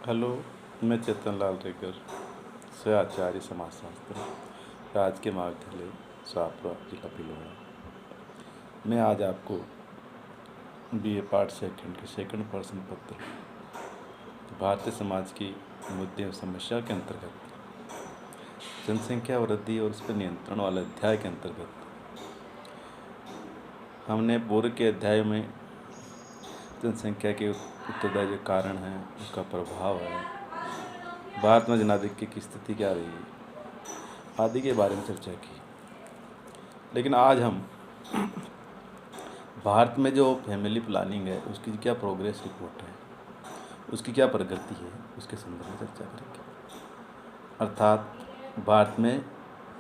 Hello, मैं चेतन लाल रेगर से आचार्य समाजशास्त्र राजकीय महाविद्यालय शाहपुरा जिला भीलवाड़ा। मैं आज आपको बीए पार्ट सेकंड के सेकंड प्रश्न पत्र भारतीय समाज की मुद्दे और समस्या के अंतर्गत जनसंख्या वृद्धि और उस पर नियंत्रण वाले अध्याय के अंतर्गत हमने पूर्व के अध्याय में जनसंख्या के उत्तरदायी जो कारण हैं, उसका प्रभाव है, भारत में जनाधिक्य की स्थिति क्या रही आदि के बारे में चर्चा की। लेकिन आज हम भारत में जो फैमिली प्लानिंग है उसकी क्या प्रोग्रेस रिपोर्ट है, उसकी क्या प्रगति है, उसके संदर्भ में चर्चा करेंगे। अर्थात भारत में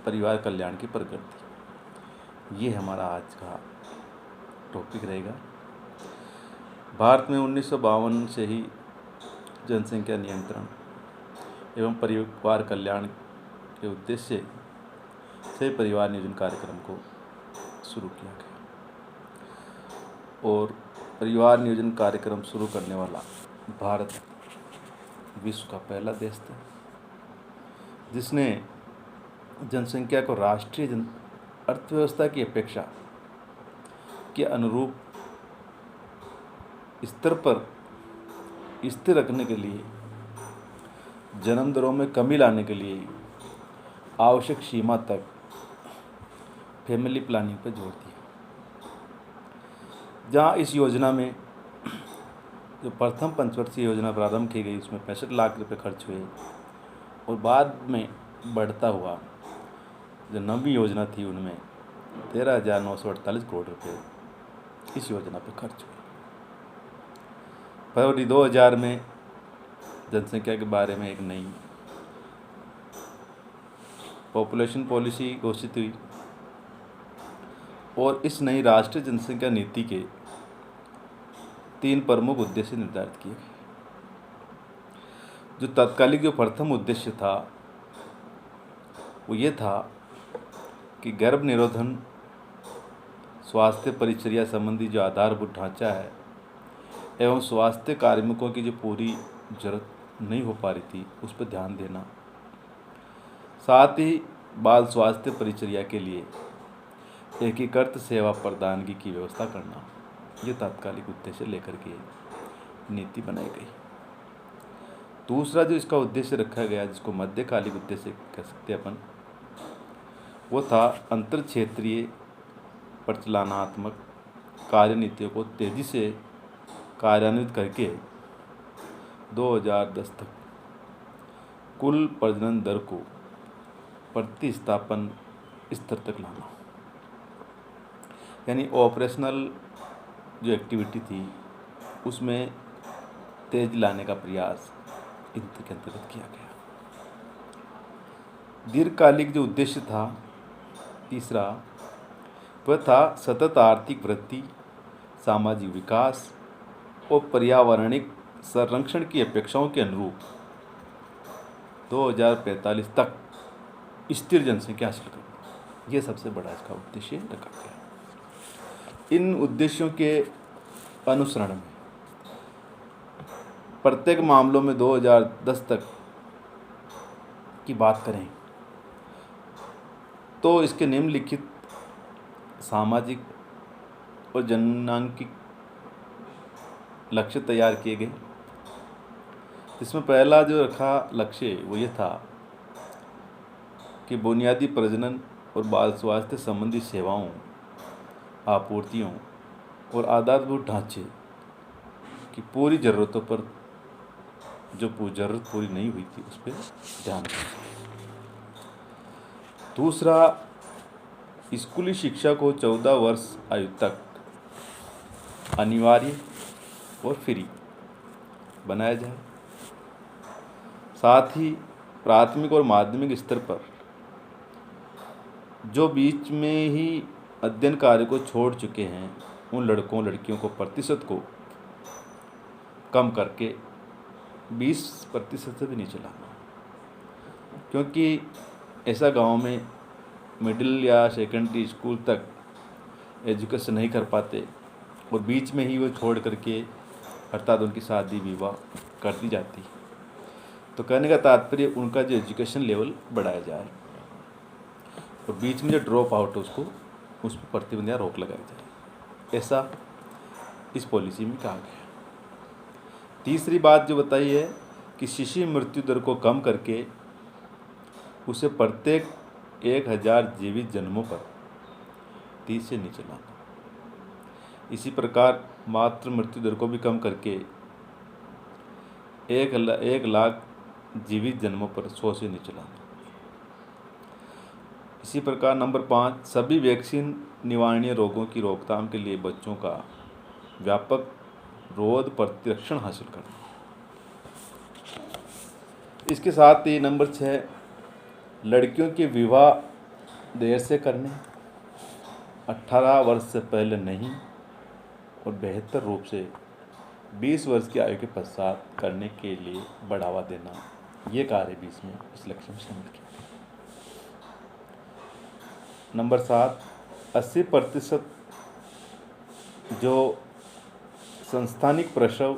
परिवार कल्याण की प्रगति, ये हमारा आज का टॉपिक रहेगा। भारत में 1952 से ही जनसंख्या नियंत्रण एवं परिवार कल्याण के उद्देश्य से परिवार नियोजन कार्यक्रम को शुरू किया गया और परिवार नियोजन कार्यक्रम शुरू करने वाला भारत विश्व का पहला देश था जिसने जनसंख्या को राष्ट्रीय अर्थव्यवस्था की अपेक्षा के अनुरूप स्तर पर स्थिर रखने के लिए, जन्म दरों में कमी लाने के लिए आवश्यक सीमा तक फैमिली प्लानिंग पर जोर दिया। जहां इस योजना में जो प्रथम पंचवर्षीय योजना प्रारंभ की गई उसमें 65 लाख रुपए खर्च हुए और बाद में बढ़ता हुआ जो नवी योजना थी उनमें 13,948 करोड़ रुपए इस योजना पर खर्च हुए। फरवरी 2000 में जनसंख्या के बारे में एक नई पॉपुलेशन पॉलिसी घोषित हुई और इस नई राष्ट्रीय जनसंख्या नीति के 3 प्रमुख उद्देश्य निर्धारित किए गए। जो तत्कालिक जो प्रथम उद्देश्य था वो ये था कि गर्भ निरोधन स्वास्थ्य परिचर्या संबंधी जो आधारभूत ढांचा है एवं स्वास्थ्य कार्मिकों की जो पूरी जरूरत नहीं हो पा रही थी उस पर ध्यान देना, साथ ही बाल स्वास्थ्य परिचर्या के लिए एकीकृत सेवा प्रदानगी की व्यवस्था करना, ये तात्कालिक उद्देश्य लेकर के नीति बनाई गई। दूसरा जो इसका उद्देश्य रखा गया, जिसको मध्यकालिक उद्देश्य कह सकते हैं अपन, वो था अंतर क्षेत्रीय प्रचलनात्मक कार्यनीतियों को तेजी से कार्यान्वित करके 2010 तक कुल प्रजनन दर को प्रतिस्थापन स्तर तक लाना, यानी ऑपरेशनल जो एक्टिविटी थी उसमें तेज लाने का प्रयास इनके अंतर्गत किया गया। दीर्घकालिक जो उद्देश्य था तीसरा, वह था सतत आर्थिक वृद्धि, सामाजिक विकास और पर्यावरणिक संरक्षण की अपेक्षाओं के अनुरूप 2045 तक स्थिर जनसंख्या हासिल करना, यह सबसे बड़ा इसका उद्देश्य रखा गया। इन उद्देश्यों के अनुसरण में प्रत्येक मामलों में 2010 तक की बात करें तो इसके निम्नलिखित सामाजिक और जनसांख्यिक लक्ष्य तैयार किए गए। इसमें पहला जो रखा लक्ष्य वो ये था कि बुनियादी प्रजनन और बाल स्वास्थ्य संबंधी सेवाओं, आपूर्तियों और आधारभूत ढांचे की पूरी ज़रूरतों पर जो ज़रूरत पूरी नहीं हुई थी उस पर ध्यान दें। दूसरा, स्कूली शिक्षा को 14 वर्ष आयु तक अनिवार्य और फ्री बनाया जाए। साथ ही प्राथमिक और माध्यमिक स्तर पर जो बीच में ही अध्ययन कार्य को छोड़ चुके हैं उन लड़कों लड़कियों को प्रतिशत को कम करके 20% से भी नीचे लाना, क्योंकि ऐसा गांव में मिडिल या सेकेंडरी स्कूल तक एजुकेशन नहीं कर पाते और बीच में ही वो छोड़ करके अर्थात उनकी शादी विवाह कर दी जाती। तो कहने का तात्पर्य उनका जो एजुकेशन लेवल बढ़ाया जाए और बीच में जो ड्रॉप आउट है उस पर प्रतिबंध या रोक लगाई जाए, ऐसा इस पॉलिसी में कहा गया। तीसरी बात जो बताई है कि शिशु मृत्यु दर को कम करके उसे प्रत्येक 1000 जीवित जन्मों पर 30 से नीचे लाना। इसी प्रकार मातृ मृत्यु दर को भी कम करके 1 लाख जीवित जन्मों पर 100 से नीचे लाना। इसी प्रकार नंबर 5, सभी वैक्सीन निवारणीय रोगों की रोकथाम के लिए बच्चों का व्यापक रोग प्रतिरक्षण हासिल करना। इसके साथ ही नंबर 6, लड़कियों के विवाह देर से करने, 18 वर्ष से पहले नहीं और बेहतर रूप से 20 वर्ष की आयु के पश्चात करने के लिए बढ़ावा देना, ये कार्य भी इसमें इस लक्ष्य में शामिल किया। नंबर 7, 80% जो संस्थानिक प्रसव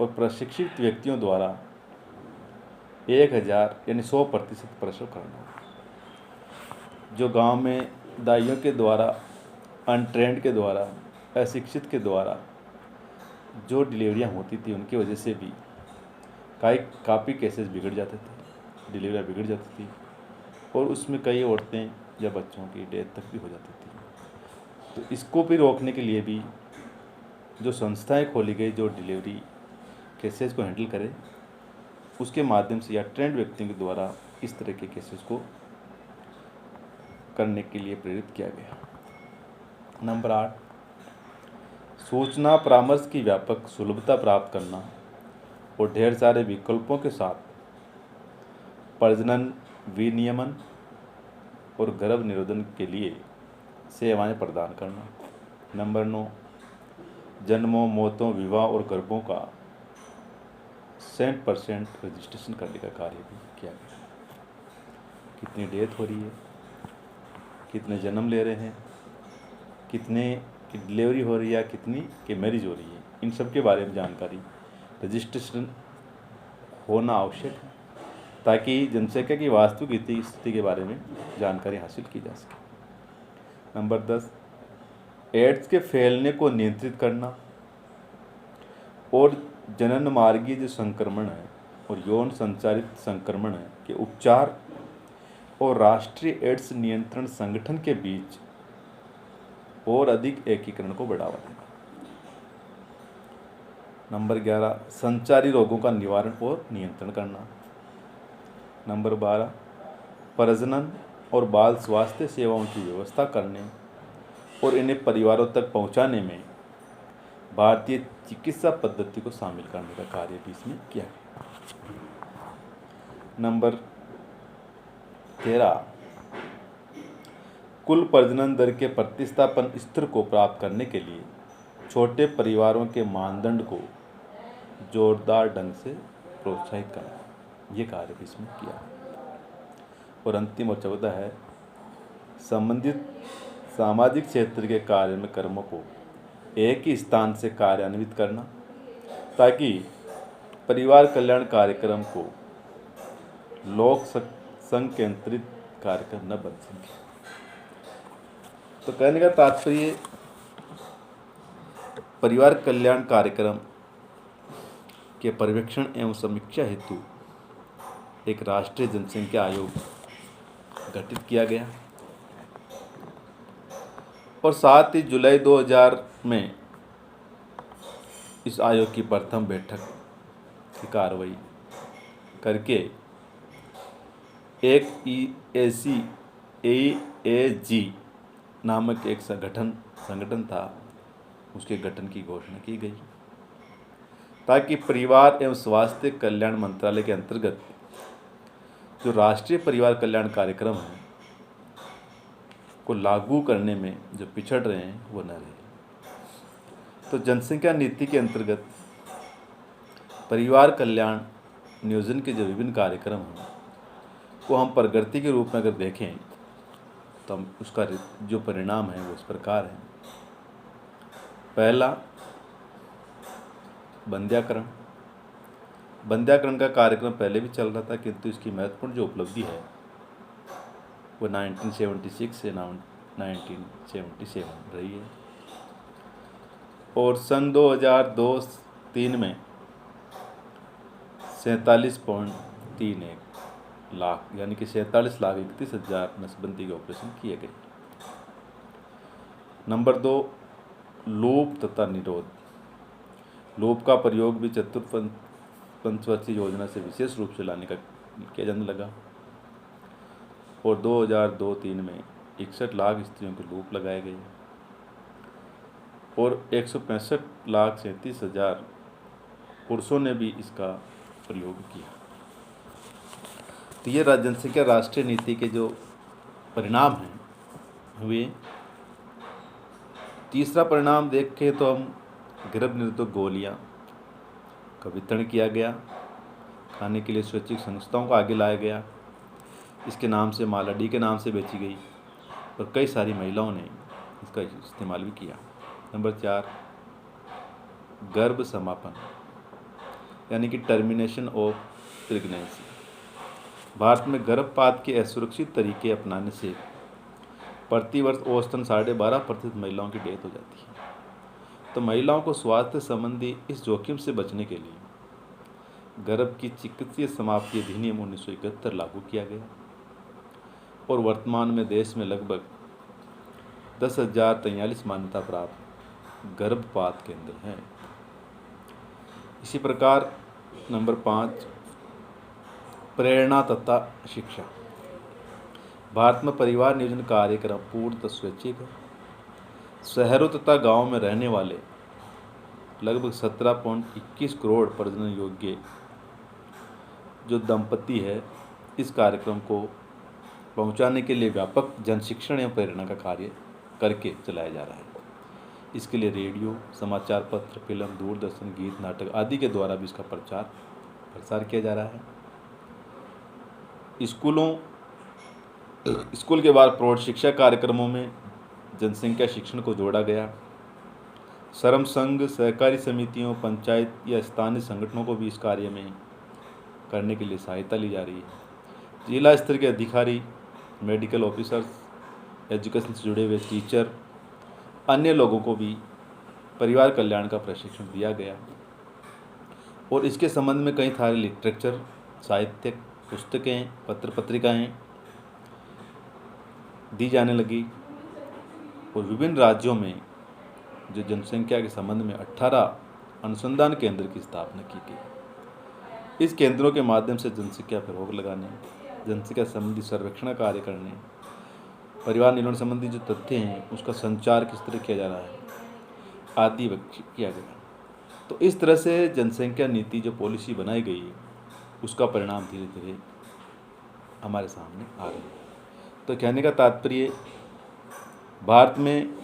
और प्रशिक्षित व्यक्तियों द्वारा 1000 यानी 100% प्रसव करना। जो गांव में दाइयों के द्वारा, अनट्रेंड के द्वारा, अशिक्षित के द्वारा जो डिलीवरियां होती थी, उनकी वजह से भी काफ़ी केसेस बिगड़ जाते थे, डिलीवरियाँ बिगड़ जाती थी और उसमें कई औरतें या बच्चों की डेथ तक भी हो जाती थी। तो इसको भी रोकने के लिए भी जो संस्थाएं खोली गई जो डिलीवरी केसेस को हैंडल करे, उसके माध्यम से या ट्रेंड व्यक्तियों के द्वारा इस तरह के केसेस को करने के लिए प्रेरित किया गया। नंबर 8, सूचना परामर्श की व्यापक सुलभता प्राप्त करना और ढेर सारे विकल्पों के साथ प्रजनन, विनियमन और गर्भ निरोधन के लिए सेवाएं प्रदान करना। नंबर 9, जन्मों, मौतों, विवाह और गर्भों का 100% रजिस्ट्रेशन करने का कार्य भी किया गया। कितनी डेथ हो रही है, कितने जन्म ले रहे हैं, कितने की डिलीवरी हो रही है, कितनी की मैरिज हो रही है, इन सब के बारे में जानकारी रजिस्ट्रेशन होना आवश्यक है ताकि जनसंख्या की वास्तविक स्थिति के बारे में जानकारी हासिल की जा सके। नंबर 10, एड्स के फैलने को नियंत्रित करना और जनन मार्गीय जो संक्रमण है और यौन संचारित संक्रमण है के उपचार और राष्ट्रीय एड्स नियंत्रण संगठन के बीच और अधिक एकीकरण को बढ़ावा देना। नंबर 11, संचारी रोगों का निवारण और नियंत्रण करना। नंबर 12, प्रजनन और बाल स्वास्थ्य सेवाओं की व्यवस्था करने और इन्हें परिवारों तक पहुंचाने में भारतीय चिकित्सा पद्धति को शामिल करने का कार्य भी इसमें किया गया। नंबर 13, कुल प्रजनन दर के प्रतिस्थापन स्तर को प्राप्त करने के लिए छोटे परिवारों के मानदंड को जोरदार ढंग से प्रोत्साहित करना, ये कार्य भी इसमें किया। और अंतिम और 14 है, संबंधित सामाजिक क्षेत्र के कार्य में कर्मों को एक ही स्थान से कार्यान्वित करना ताकि परिवार कल्याण कार्यक्रम को लोक संकेंद्रित कार्यक्रम न बन सके। तो कहने का तात्पर्य परिवार कल्याण कार्यक्रम के पर्यवेक्षण एवं समीक्षा हेतु एक राष्ट्रीय जनसंख्या आयोग गठित किया गया और साथ ही जुलाई 2000 में इस आयोग की प्रथम बैठक की कार्रवाई करके एक EAC नामक एक संगठन था, उसके गठन की घोषणा की गई ताकि परिवार एवं स्वास्थ्य कल्याण मंत्रालय के अंतर्गत जो राष्ट्रीय परिवार कल्याण कार्यक्रम है को लागू करने में जो पिछड़ रहे हैं वो न रहे। तो जनसंख्या नीति के अंतर्गत परिवार कल्याण नियोजन के जो विभिन्न कार्यक्रम हैं को हम प्रगति के रूप में अगर देखें तो हम उसका जो परिणाम है वो इस प्रकार है। पहला, बंध्याकरण, बंध्याकरण का कार्यक्रम पहले भी चल रहा था, किंतु इसकी महत्वपूर्ण जो उपलब्धि है वो 1976 से 1977 रही है। और सन 2002-03 में 47.31 लाख यानी कि 47,31,000 नसबंदी के ऑपरेशन किए गए। नंबर 2, लोप तथा निरोध। लोप का प्रयोग भी पंचवर्षीय योजना से विशेष रूप से लाने का किया जाने लगा और 2002-03 में 61 लाख स्त्रियों के लोप लगाए गए और 165,37,000 पुरुषों ने भी इसका प्रयोग किया। तो ये जनसंख्या राष्ट्रीय नीति के जो परिणाम हैं हुए। तीसरा परिणाम देखें तो हम गर्भ निरोधक गोलियां का वितरण किया गया, खाने के लिए स्वैच्छिक संस्थाओं को आगे लाया गया, इसके नाम से माला डी के नाम से बेची गई और कई सारी महिलाओं ने इसका इस्तेमाल भी किया। नंबर 4, गर्भ समापन यानी कि टर्मिनेशन ऑफ प्रेगनेंसी। भारत में गर्भपात के असुरक्षित तरीके अपनाने से प्रतिवर्ष औसतन 12.5% महिलाओं की डेथ हो जाती है। तो महिलाओं को स्वास्थ्य संबंधी इस जोखिम से बचने के लिए गर्भ की चिकित्सीय समाप्ति अधिनियम 1971 लागू किया गया और वर्तमान में देश में लगभग 10,043 मान्यता प्राप्त गर्भपात केंद्र हैं। इसी प्रकार नंबर 5, प्रेरणा तथा शिक्षा। भारत में परिवार नियोजन कार्यक्रम पूर्णतः स्वैच्छिक है। शहरों तथा गांवों में रहने वाले लगभग 17.21 करोड़ प्रजनन योग्य जो दंपति है, इस कार्यक्रम को पहुंचाने के लिए व्यापक जनशिक्षण एवं प्रेरणा का कार्य करके चलाया जा रहा है। इसके लिए रेडियो, समाचार पत्र, फिल्म, दूरदर्शन, गीत, नाटक आदि के द्वारा भी इसका प्रचार प्रसार किया जा रहा है। स्कूल के बाद प्रौढ़ शिक्षा कार्यक्रमों में जनसंख्या शिक्षण को जोड़ा गया। श्रम संघ, सहकारी समितियों, पंचायत या स्थानीय संगठनों को भी इस कार्य में करने के लिए सहायता ली जा रही है। जिला स्तर के अधिकारी, मेडिकल ऑफिसर्स, एजुकेशन से जुड़े हुए टीचर, अन्य लोगों को भी परिवार कल्याण का प्रशिक्षण दिया गया और इसके संबंध में कई सारे लिटरेचर, साहित्य, पुस्तकें, पत्र पत्रिकाएं दी जाने लगी और विभिन्न राज्यों में जो जनसंख्या के संबंध में 18 अनुसंधान केंद्र की स्थापना की गई। इस केंद्रों के माध्यम से जनसंख्या पर रोक लगाने, जनसंख्या संबंधी सर्वेक्षण कार्य करने, परिवार निर्माण संबंधी जो तथ्य हैं उसका संचार किस तरह किया जा रहा है आदि किया गया। तो इस तरह से जनसंख्या नीति जो पॉलिसी बनाई गई उसका परिणाम धीरे धीरे हमारे सामने आ रहे हैं। तो कहने का तात्पर्य, भारत में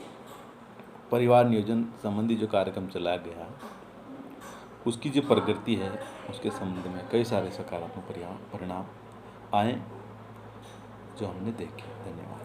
परिवार नियोजन संबंधी जो कार्यक्रम चलाया गया उसकी जो प्रगति है उसके संबंध में कई सारे सकारात्मक परिणाम आए जो हमने देखे। धन्यवाद।